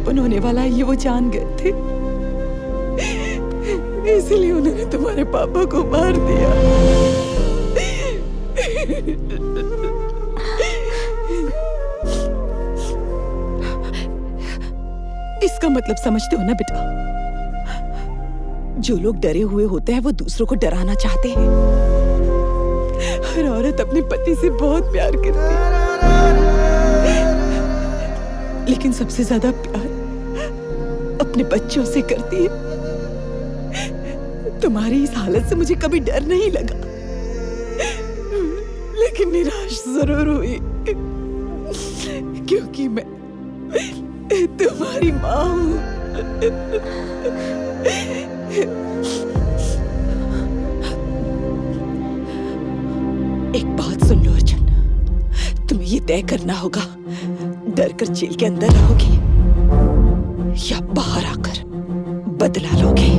Open होने वाला है ये वो जान गए थे, इसलिए उन्होंने तुम्हारे पापा को मार दिया। इसका मतलब समझते हो ना बेटा? जो लोग डरे हुए होते हैं वो दूसरों को डराना चाहते हैं। हर औरत अपने पति से बहुत प्यार करती है, लेकिन सबसे ज्यादा प्यार अपने बच्चों से करती है। तुम्हारी इस हालत से मुझे कभी डर नहीं लगा, लेकिन निराश जरूर हुई, क्योंकि मैं तुम्हारी माँ हूँ। एक बात सुन लो अर्जुन, तुम्हें ये तय करना होगा, डर कर जेल के अंदर रहोगे या बाहर आकर बदला लोगे।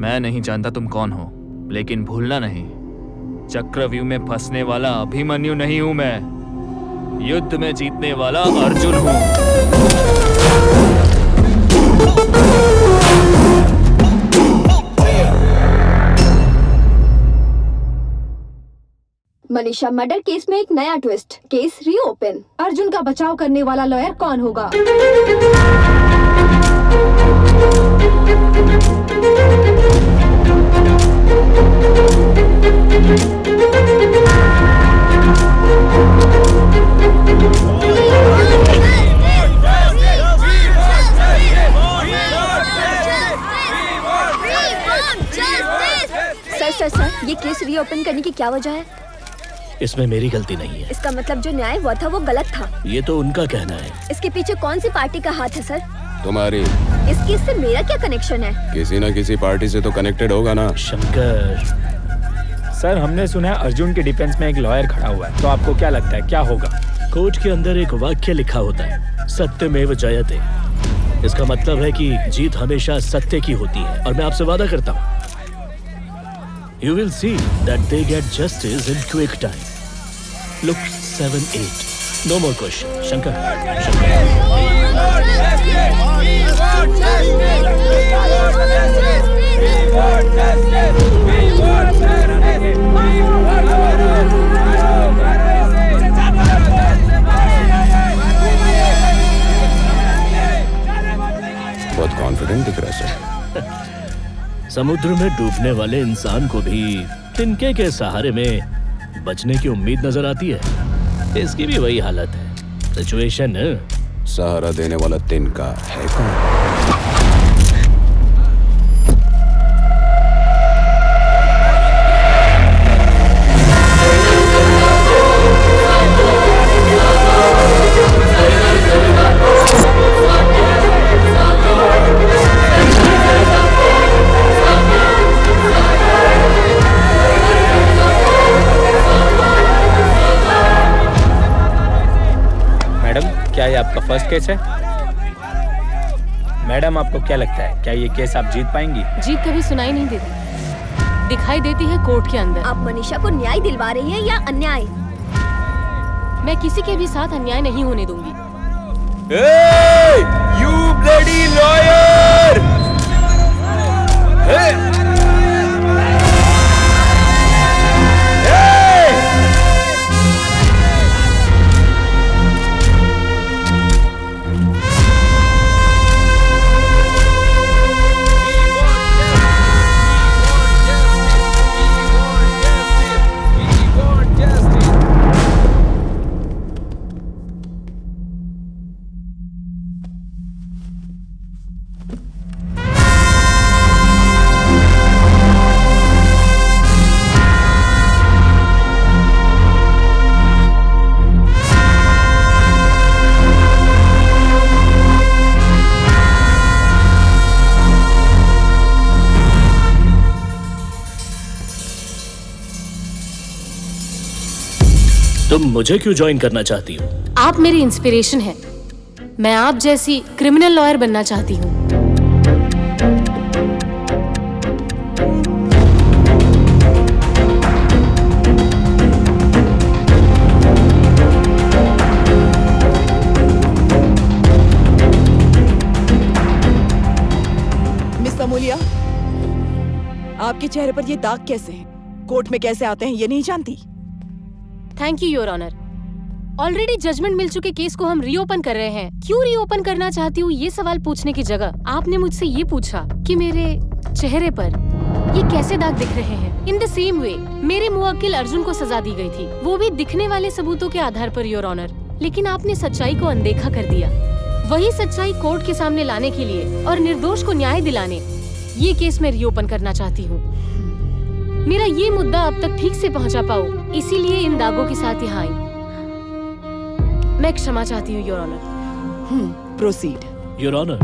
मैं नहीं जानता तुम कौन हो, लेकिन भूलना नहीं, चक्रव्यूह में फंसने वाला अभिमन्यु नहीं हूं मैं, युद्ध में जीतने वाला अर्जुन हूं। मनीषा मर्डर केस में एक नया ट्विस्ट, केस रीओपन। अर्जुन का बचाव करने वाला लॉयर कौन होगा? सर, ये केस रीओपन करने की क्या वजह है? इसमें मेरी गलती नहीं है। इसका मतलब जो न्याय हुआ था वो गलत था। ये तो उनका कहना है। इसके पीछे कौन सी पार्टी का हाथ है सर? तुम्हारी। इस केस से मेरा क्या कनेक्शन है? किसी न किसी पार्टी से तो कनेक्टेड होगा ना। शंकर सर, हमने सुना है अर्जुन के डिफेंस में एक लॉयर खड़ा हुआ है, तो आपको क्या लगता है क्या होगा? कोर्ट के अंदर एक वाक्य लिखा होता है, सत्यमेव जयते। इसका मतलब है कि जीत हमेशा सत्य की होती है, और मैं आपसे वादा करता हूँ You will see that they get justice in quick time. Look 7-8. No more question. Shankar. बहुत कॉन्फिडेंट दिख रहा है। समुद्र में डूबने वाले इंसान को भी तिनके के सहारे में बचने की उम्मीद नजर आती है। इसकी भी वही हालत है। सिचुएशन सहारा देने वाला तिनका है कौन? क्या ये आपका फर्स्ट केस है? मैडम, आपको क्या लगता है क्या ये केस आप जीत पाएंगी? जीत कभी सुनाई नहीं देती, दिखाई देती है कोर्ट के अंदर। आप मनीषा को न्याय दिलवा रही हैं या अन्याय? मैं किसी के भी साथ अन्याय नहीं होने दूंगी। Hey, you bloody lawyer! Hey! तुम मुझे क्यों ज्वाइन करना चाहती हो? आप मेरी इंस्पिरेशन है। मैं आप जैसी क्रिमिनल लॉयर बनना चाहती हूँ। मिस अमूल्या, आपके चेहरे पर ये दाग कैसे हैं? कोर्ट में कैसे आते हैं ये नहीं जानती? Thank you your honour. Already judgement मिल चुके केस को हम रीओपन कर रहे हैं। क्यों रीओपन करना चाहती हूँ ये सवाल पूछने की जगह आपने मुझसे ये पूछा कि मेरे चेहरे पर ये कैसे दाग दिख रहे हैं। इन द सेम वे मेरे मुवक्किल अर्जुन को सजा दी गई थी, वो भी दिखने वाले सबूतों के आधार पर योर ऑनर। लेकिन आपने सच्चाई को अनदेखा कर दिया। वही सच्चाई कोर्ट के सामने लाने के लिए और निर्दोष को न्याय दिलाने ये केस में रीओपन करना चाहती हूँ। मेरा ये मुद्दा अब तक ठीक से पहुंचा पाऊं, इसीलिए इन दागों के साथ यहाँ आई। मैं क्षमा चाहती हूँ your honour. Proceed. Your honour,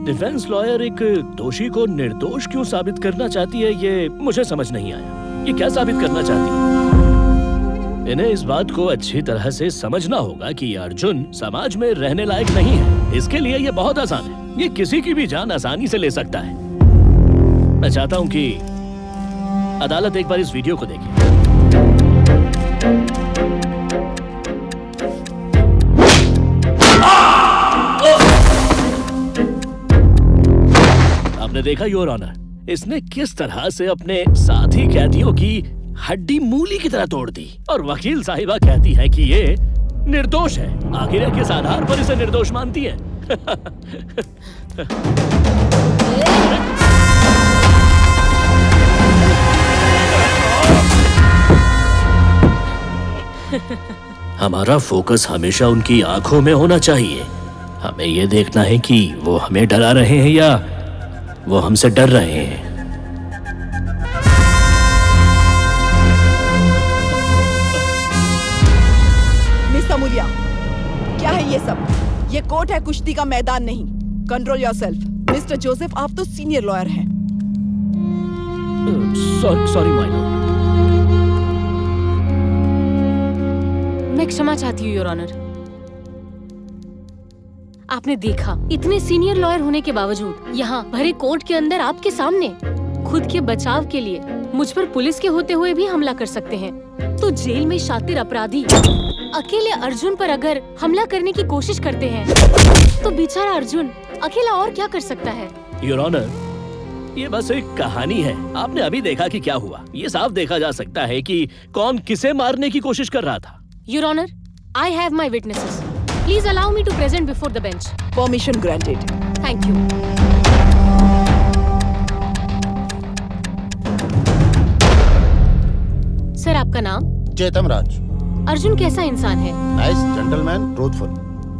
defence lawyer एक दोषी को निर्दोष क्यों साबित करना चाहती है ये मुझे समझ नहीं आया। ये क्या साबित करना चाहती है? इन्हें इस बात को अच्छी तरह से समझना होगा कि अर्जुन समाज में रहने लायक नहीं है। इसके लिए ये बहुत आसान है। ये किसी की भी जान आसानी से ले सकता है। मैं चाहता हूँ कि अदालत एक बार इस वीडियो को देखिए। आपने देखा योर ऑनर, इसने किस तरह से अपने साथी कैदियों की हड्डी मूली की तरह तोड़ दी और वकील साहिबा कहती है कि ये निर्दोष है। आखिर किस आधार पर इसे निर्दोष मानती है? हमारा फोकस हमेशा उनकी आंखों में होना चाहिए। हमें यह देखना है कि वो हमें डरा रहे हैं या वो हमसे डर रहे हैं। मिस अमूल्या, क्या है ये सब? ये कोर्ट है, कुश्ती का मैदान नहीं। Control yourself. मिस्टर जोसेफ, आप तो सीनियर लॉयर हैं। Sorry my Lord. मैं क्षमा चाहती हूँ योर ऑनर। आपने देखा, इतने सीनियर लॉयर होने के बावजूद यहाँ भरे कोर्ट के अंदर आपके सामने खुद के बचाव के लिए मुझ पर पुलिस के होते हुए भी हमला कर सकते हैं, तो जेल में शातिर अपराधी अकेले अर्जुन पर अगर हमला करने की कोशिश करते हैं तो बेचारा अर्जुन अकेला और क्या कर सकता है? योर ऑनर, ये बस एक कहानी है। आपने अभी देखा कि क्या हुआ। ये साफ देखा जा सकता है कि कौन किसे मारने की कोशिश कर रहा था। Your honour, I have my witnesses. Please allow me to present before the bench. Permission granted. Thank you. Sir, आपका नाम? चेतन राज। अर्जुन कैसा इंसान है? Nice gentleman, truthful.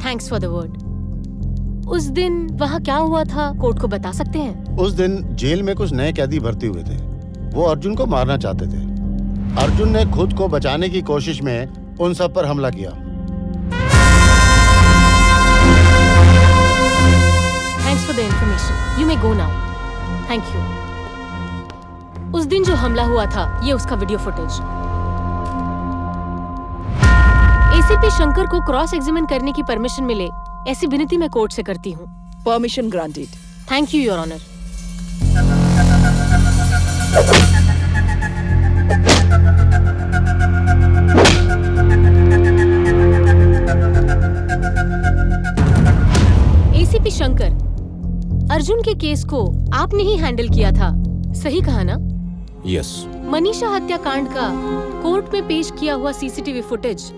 Thanks for the word. उस दिन वहाँ क्या हुआ था, कोर्ट को बता सकते हैं? उस दिन जेल में कुछ नए कैदी भर्ती हुए थे। वो अर्जुन को मारना चाहते थे। अर्जुन ने खुद को बचाने की कोशिश में उन सब पर हमला किया। Thanks for the information. You may go now. Thank you. उस दिन जो हमला हुआ था, ये उसका वीडियो फुटेज। एसीपी शंकर को क्रॉस एग्जामिन करने की परमिशन मिले, ऐसी विनती मैं कोर्ट से करती हूँ। Permission granted. Thank you your honour. ACP Shankar, Arjun के केस को आपने ही हैंडल किया था, सही कहा ना? यस। मनीषा हत्याकांड का कोर्ट में पेश किया हुआ सीसीटीवी फुटेज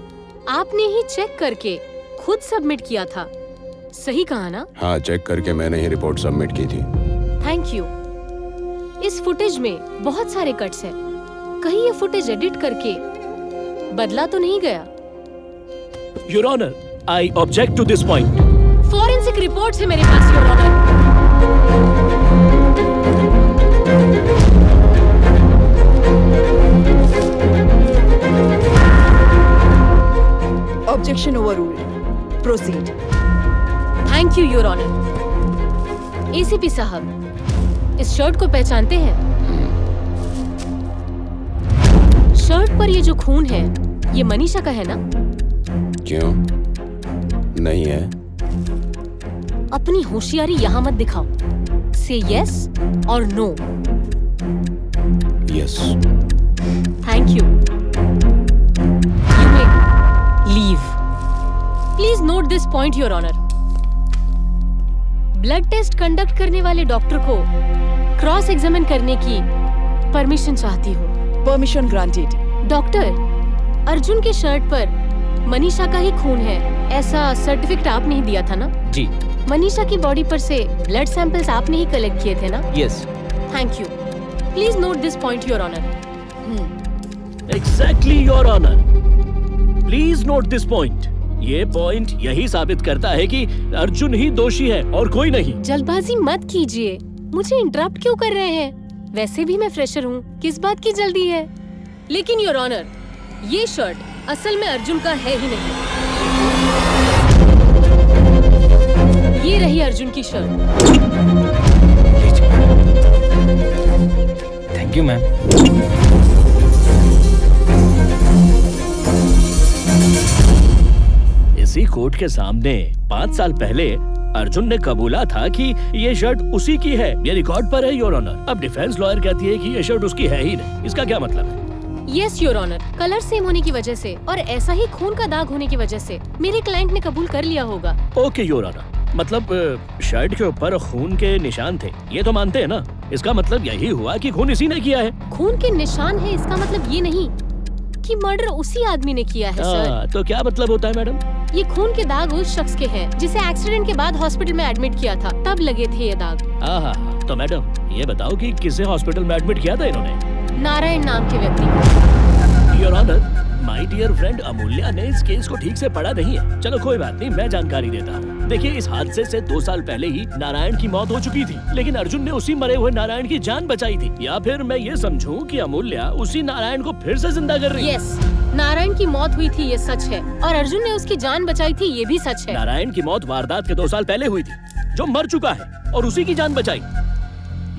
आपने ही चेक करके खुद सबमिट किया था, सही कहा ना? हाँ, चेक करके मैंने ही रिपोर्ट सबमिट की थी। Thank you. इस फुटेज में बहुत सारे कट्स हैं। कहीं ये फुटेज एडिट करके बदला तो नहीं गया? Your honour, I object to this point. Forensic report है मेरे पास your honour. Objection overruled. Proceed. Thank you your honour. ACP साहब, इस शर्ट को पहचानते हैं? शर्ट पर ये जो खून है, ये मनीषा का है ना? क्यों नहीं है? अपनी होशियारी यहाँ मत दिखाओ। से यस और no. Yes. Thank you. You may leave. Please note this point your honour. Blood test conduct करने वाले डॉक्टर को क्रॉस एग्जामिन करने की परमिशन चाहती हूँ। Permission granted. डॉक्टर, अर्जुन के शर्ट पर मनीषा का ही खून है, ऐसा सर्टिफिकेट आपने ही दिया था ना? जी। मनीषा की बॉडी पर से ब्लड सैंपल्स आपने ही कलेक्ट किए थे ना? Yes. Thank you. Please note this point your honour. Exactly your honour. Please note this point. ये पॉइंट यही साबित करता है कि अर्जुन ही दोषी है और कोई नहीं। जल्दबाजी मत कीजिए। मुझे इंटरप्ट क्यों कर रहे हैं? वैसे भी मैं फ्रेशर हूँ, किस बात की जल्दी है? लेकिन योर ऑनर, ये शर्ट असल में अर्जुन का है ही नहीं। ये रही अर्जुन की शर्ट। Thank you ma'am. इसी कोर्ट के सामने 5 साल पहले अर्जुन ने कबूला था कि ये शर्ट उसी की है, ये रिकॉर्ड पर है योर ऑनर। अब डिफेंस लॉयर कहती है कि ये शर्ट उसकी है ही नहीं, इसका क्या मतलब है? Yes your honour, colour same होने की वजह से और ऐसा ही खून का दाग होने की वजह से मेरे क्लाइंट ने कबूल कर लिया होगा। ओके योर ऑनर, मतलब शर्ट के ऊपर खून के निशान थे, ये तो मानते हैं ना? इसका मतलब यही हुआ कि खून इसी ने किया है। खून के निशान है इसका मतलब ये नहीं कि मर्डर उसी आदमी ने किया है सर। तो क्या मतलब होता है मैडम? ये खून के दाग उस शख्स के हैं जिसे एक्सीडेंट के बाद हॉस्पिटल में एडमिट किया था, तब लगे थे ये दाग। तो मैडम ये बताओ कि किसे हॉस्पिटल में एडमिट किया था इन्होंने? नारायण नाम के व्यक्ति को। Your honour, my dear friend Amulya ने इस केस को ठीक से पढ़ा नहीं है। चलो कोई बात नहीं, मैं जानकारी देता हूँ। देखिए, इस हादसे से 2 साल पहले ही नारायण की मौत हो चुकी थी, लेकिन अर्जुन ने उसी मरे हुए नारायण की जान बचाई थी। या फिर मैं ये समझूं कि अमूल्या उसी नारायण को फिर से जिंदा कर रही है? यस, नारायण की मौत हुई थी ये सच है, और अर्जुन ने उसकी जान बचाई थी ये भी सच है। नारायण की मौत वारदात के 2 साल पहले हुई थी, जो मर चुका है, और उसी की जान बचाई।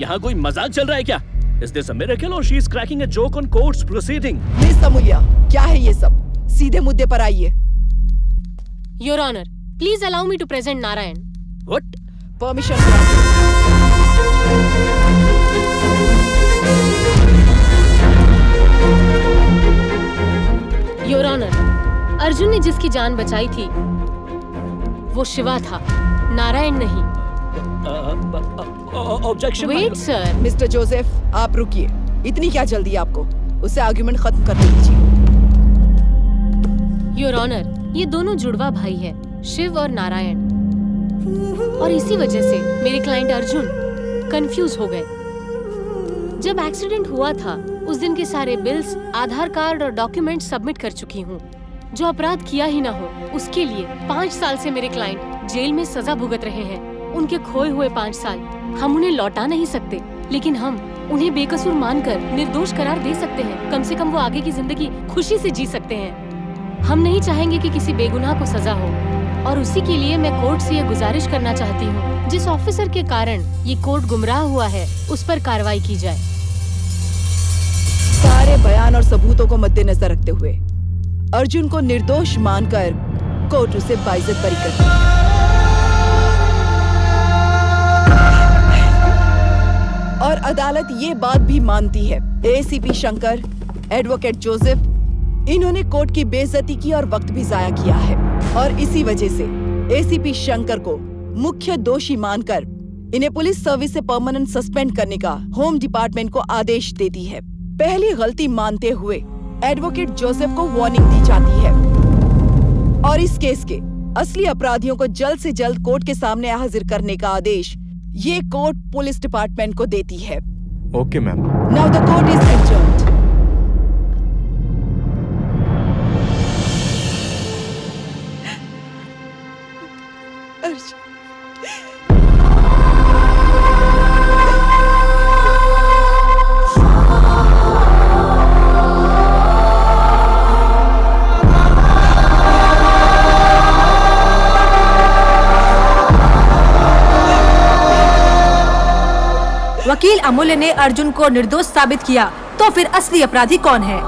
यहाँ कोई मजाक चल रहा है क्या? Is this a miracle or she is cracking a joke on court's proceeding? Miss Amulya, क्या है ये सब? सीधे मुद्दे पर आइए। Your honour, please allow me to present Narayan. What? Permission. Your honour, Arjun ने जिसकी जान बचाई थी वो शिवा था, नारायण नहीं। Objection. Wait sir. Mister Joseph, आप रुकिए। इतनी क्या जल्दी है आपको? उससे आर्गुमेंट खत्म करने दीजिए। योर ऑनर, ये दोनों जुड़वा भाई है, शिव और नारायण, और इसी वजह से मेरे क्लाइंट अर्जुन कंफ्यूज हो गए। जब एक्सीडेंट हुआ था उस दिन के सारे बिल्स, आधार कार्ड और डॉक्यूमेंट सबमिट कर चुकी हूँ। जो अपराध किया ही ना हो उसके लिए 5 साल से मेरे क्लाइंट जेल में सजा भुगत रहे हैं। उनके खोए हुए 5 साल हम उन्हें लौटा नहीं सकते, लेकिन हम उन्हें बेकसूर मानकर निर्दोष करार दे सकते हैं। कम से कम वो आगे की जिंदगी खुशी से जी सकते हैं। हम नहीं चाहेंगे कि किसी बेगुनाह को सजा हो, और उसी के लिए मैं कोर्ट से ये गुजारिश करना चाहती हूँ, जिस ऑफिसर के कारण ये कोर्ट गुमराह हुआ है उस पर कार्रवाई की जाए। सारे बयान और सबूतों को मद्देनजर रखते हुए अर्जुन को निर्दोष मानकर कोर्ट उसे बाइज्जत बरी करती है। और अदालत ये बात भी मानती है, एसीपी शंकर, एडवोकेट जोसेफ, इन्होंने कोर्ट की बेइज्जती की और वक्त भी जाया किया है, और इसी वजह से एसीपी शंकर को मुख्य दोषी मानकर इन्हें पुलिस सर्विस से परमानेंट सस्पेंड करने का होम डिपार्टमेंट को आदेश देती है। पहली गलती मानते हुए एडवोकेट जोसेफ को वार्निंग दी जाती है, और इस केस के असली अपराधियों को जल्द से जल्द कोर्ट के सामने हाजिर करने का आदेश ये कोर्ट पुलिस डिपार्टमेंट को देती है। Okay ma'am. Now the court is adjourned. वकील अमूल्य ने अर्जुन को निर्दोष साबित किया, तो फिर असली अपराधी कौन है?